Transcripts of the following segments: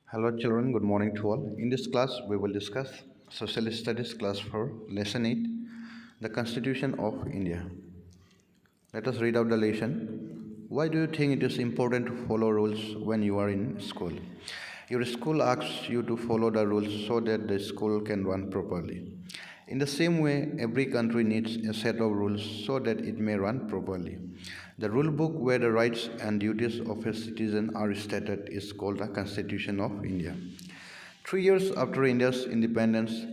Hello children, good morning to all. In this class, we will discuss Social Studies class for Lesson 8, the Constitution of India. Let us read out the lesson. Why do you think it is important to follow rules when you are in school? Your school asks you to follow the rules so that the school can run properly. In the same way, every country needs a set of rules so that it may run properly. The rule book where the rights and duties of a citizen are stated is called the Constitution of India. 3 years after India's independence,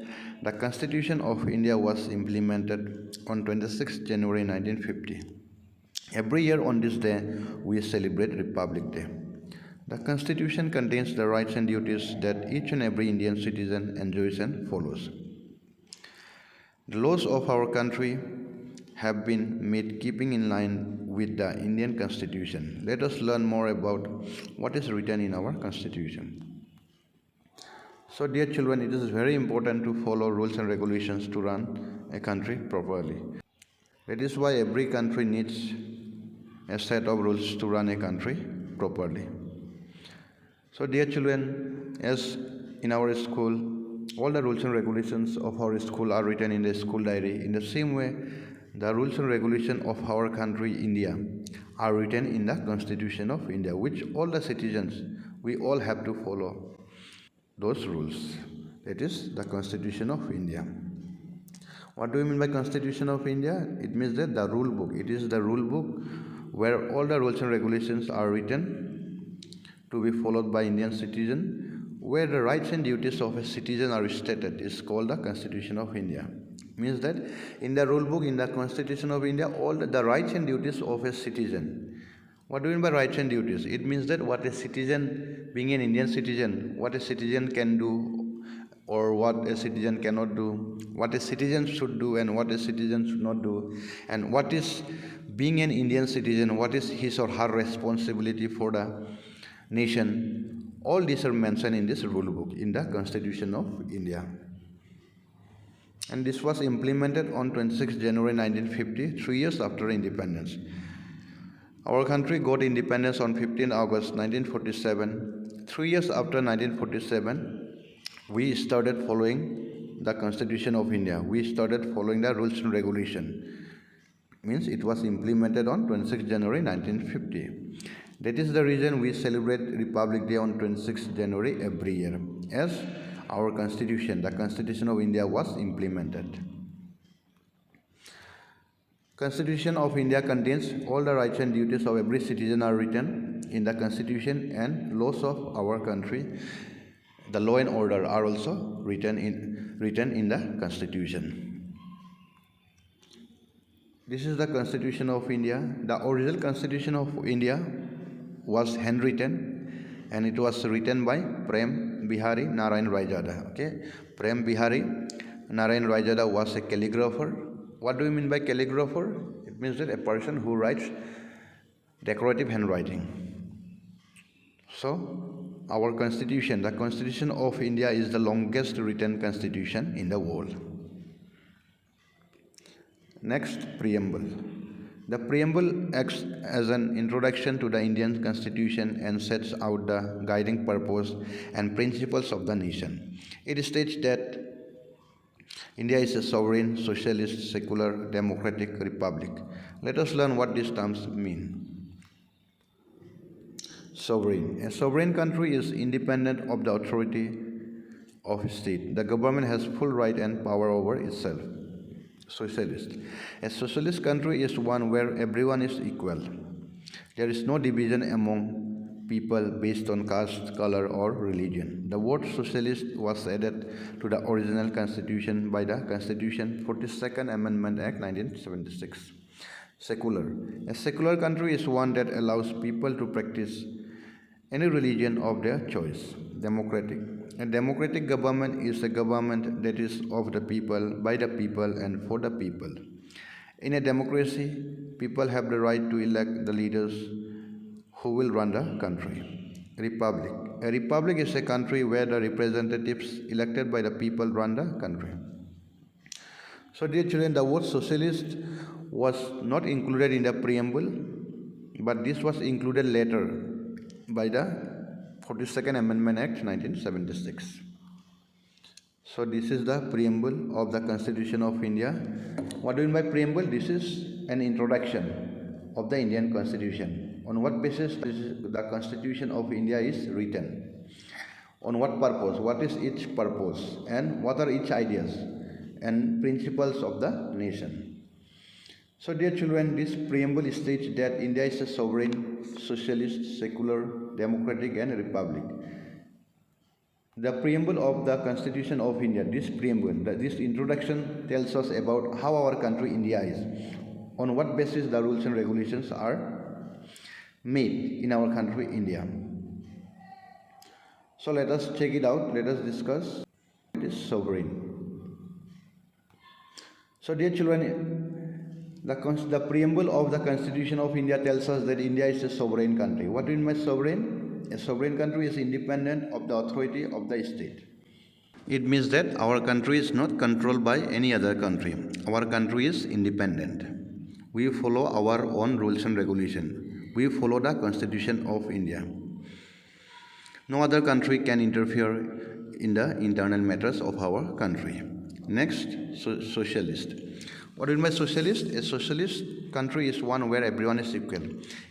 the Constitution of India was implemented on 26 January 1950. Every year on this day, we celebrate Republic Day. The Constitution contains the rights and duties that each and every Indian citizen enjoys and follows. The laws of our country have been made keeping in line with the Indian Constitution. Let us learn more about what is written in our Constitution. So, dear children, it is very important to follow rules and regulations to run a country properly. That is why every country needs a set of rules to run a country properly. So, dear children, as in our school, all the rules and regulations of our school are written in the school diary. In the same way, the rules and regulations of our country, India, are written in the Constitution of India, which all the citizens, we all have to follow those rules. That is the Constitution of India. What do we mean by Constitution of India? It means that the rule book. It is the rule book where all the rules and regulations are written to be followed by Indian citizen, where the rights and duties of a citizen are stated is called the Constitution of India. Means that in the rule book, in the Constitution of India, all the rights and duties of a citizen. What do you mean by rights and duties? It means that what a citizen, being an Indian citizen, what a citizen can do or what a citizen cannot do, what a citizen should do and what a citizen should not do, and what is being an Indian citizen, what is his or her responsibility for the nation. All these are mentioned in this rule book, in the Constitution of India. And this was implemented on 26 January 1950, 3 years after independence. Our country got independence on 15 August 1947. 3 years after 1947, we started following the Constitution of India. We started following the rules and regulation. Means it was implemented on 26 January 1950. That is the reason we celebrate Republic Day on 26 January every year, as our Constitution, the Constitution of India, was implemented. Constitution of India contains all the rights and duties of every citizen are written in the Constitution, and laws of our country, the law and order, are also written in the Constitution. This is the Constitution of India. The original Constitution of India was handwritten, and it was written by Prem Bihari Narayan Raijada. Okay, Prem Bihari Narayan Raijada was a calligrapher. What do you mean by calligrapher? It means that a person who writes decorative handwriting. So, our Constitution, the Constitution of India, is the longest written constitution in the world. Next, Preamble. The Preamble acts as an introduction to the Indian Constitution and sets out the guiding purpose and principles of the nation. It states that India is a sovereign, socialist, secular, democratic republic. Let us learn what these terms mean. Sovereign. A sovereign country is independent of the authority of a state. The government has full right and power over itself. Socialist. A socialist country is one where everyone is equal. There is no division among people based on caste, color, or religion. The word socialist was added to the original constitution by the Constitution 42nd Amendment Act 1976. Secular. A secular country is one that allows people to practice any religion of their choice. Democratic. A democratic government is a government that is of the people, by the people, and for the people. In a democracy, people have the right to elect the leaders who will run the country. Republic. A republic is a country where the representatives elected by the people run the country. So, dear children, the word socialist was not included in the preamble, but this was included later by the 42nd Amendment Act 1976. So this is the preamble of the Constitution of India. What do you mean by preamble? This is an introduction of the Indian Constitution. On what basis the Constitution of India is written? On what purpose? What is its purpose? And what are its ideas and principles of the nation? So dear children, this preamble states that India is a sovereign, socialist, secular, democratic and republic. The preamble of the Constitution of India, this preamble, this introduction tells us about how our country India is, on what basis the rules and regulations are made in our country India. So let us check it out, let us discuss. It is sovereign. So dear children, the preamble of the Constitution of India tells us that India is a sovereign country. What do you mean by sovereign? A sovereign country is independent of the authority of the state. It means that our country is not controlled by any other country. Our country is independent. We follow our own rules and regulations. We follow the Constitution of India. No other country can interfere in the internal matters of our country. Next, socialist. What do you mean by socialist? A socialist country is one where everyone is equal.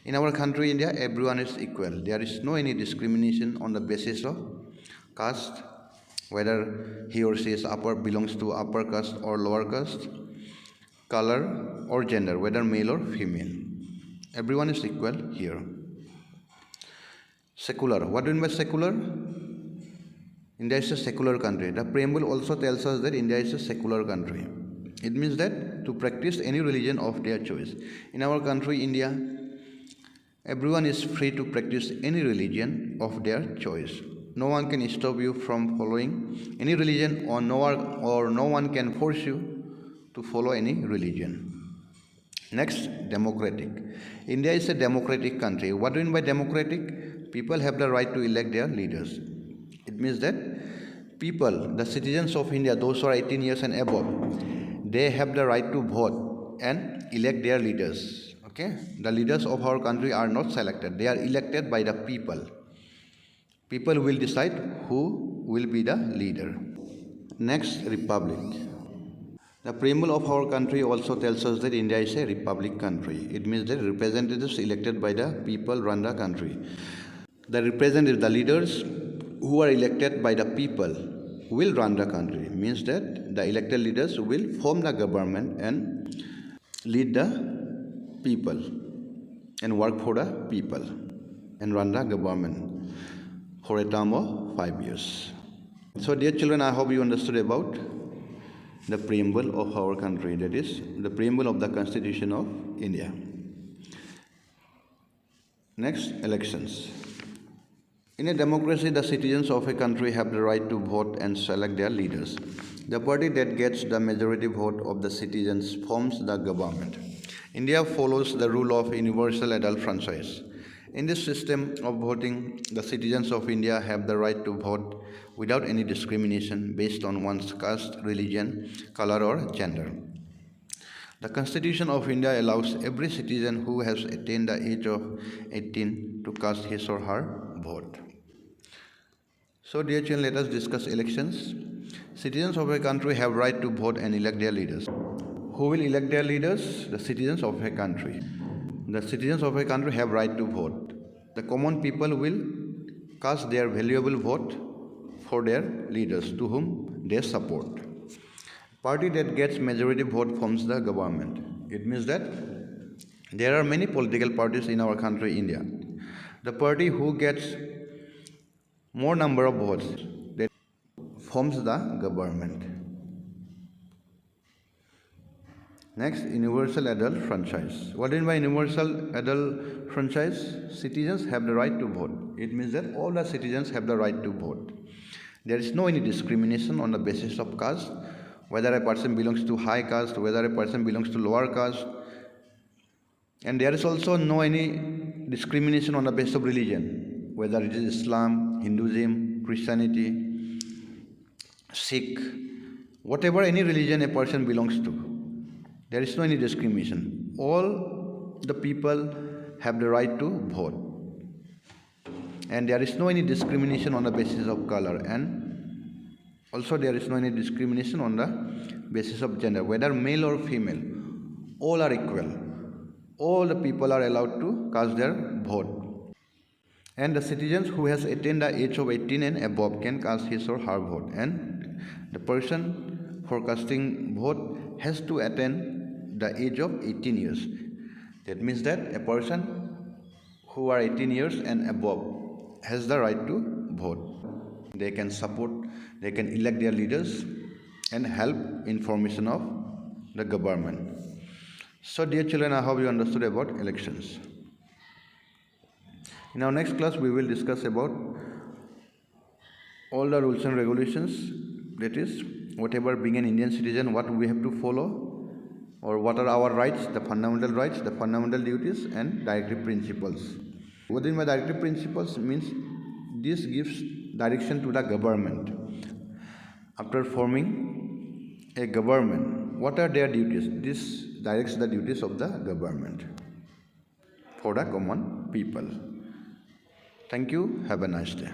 In our country, India, everyone is equal. There is no any discrimination on the basis of caste, whether he or she is belongs to upper caste or lower caste, color or gender, whether male or female. Everyone is equal here. Secular. What do you mean by secular? India is a secular country. The preamble also tells us that India is a secular country. It means that to practice any religion of their choice. In our country, India, everyone is free to practice any religion of their choice. No one can stop you from following any religion, or no one can force you to follow any religion. Next, democratic. India is a democratic country. What do you mean by democratic? People have the right to elect their leaders. It means that people, the citizens of India, those who are 18 years and above, they have the right to vote and elect their leaders. Okay? The leaders of our country are not selected. They are elected by the people. People will decide who will be the leader. Next, republic. The preamble of our country also tells us that India is a republic country. It means that representatives elected by the people run the country. The representatives, the leaders who are elected by the people will run the country. Means that the elected leaders will form the government and lead the people and work for the people and run the government for a term of 5 years. So dear children, I hope you understood about the preamble of our country, that is the preamble of the Constitution of India. Next, elections. In a democracy, the citizens of a country have the right to vote and select their leaders. The party that gets the majority vote of the citizens forms the government. India follows the rule of universal adult franchise. In this system of voting, the citizens of India have the right to vote without any discrimination based on one's caste, religion, color, or gender. The Constitution of India allows every citizen who has attained the age of 18 to cast his or her vote. So dear children, let us discuss elections. Citizens of a country have right to vote and elect their leaders. Who will elect their leaders? The citizens of a country. The citizens of a country have right to vote. The common people will cast their valuable vote for their leaders to whom they support. Party that gets majority vote forms the government. It means that there are many political parties in our country, India. The party who gets more number of votes that forms the government. Next, universal adult franchise. What do you mean by universal adult franchise? Citizens have the right to vote. It means that all the citizens have the right to vote. There is no any discrimination on the basis of caste, whether a person belongs to high caste, whether a person belongs to lower caste. And there is also no any discrimination on the basis of religion, whether it is Islam, Hinduism, Christianity, Sikh, whatever any religion a person belongs to. There is no any discrimination. All the people have the right to vote. and there is no any discrimination on the basis of color, and also there is no any discrimination on the basis of gender, whether male or female, all are equal. All the people are allowed to cast their vote, and the citizens who has attained the age of 18 and above can cast his or her vote, and the person for casting vote has to attain the age of 18 years. That means that a person who are 18 years and above has the right to vote. They can support, they can elect their leaders and help in formation of the government. So dear children, I hope you understood about elections. In our next class, we will discuss about all the rules and regulations, that is, whatever being an Indian citizen, what we have to follow, or what are our rights, the fundamental duties, and directive principles. What is my directive principles means this gives direction to the government. After forming a government, what are their duties? This directs the duties of the government for the common people. Thank you. Have a nice day.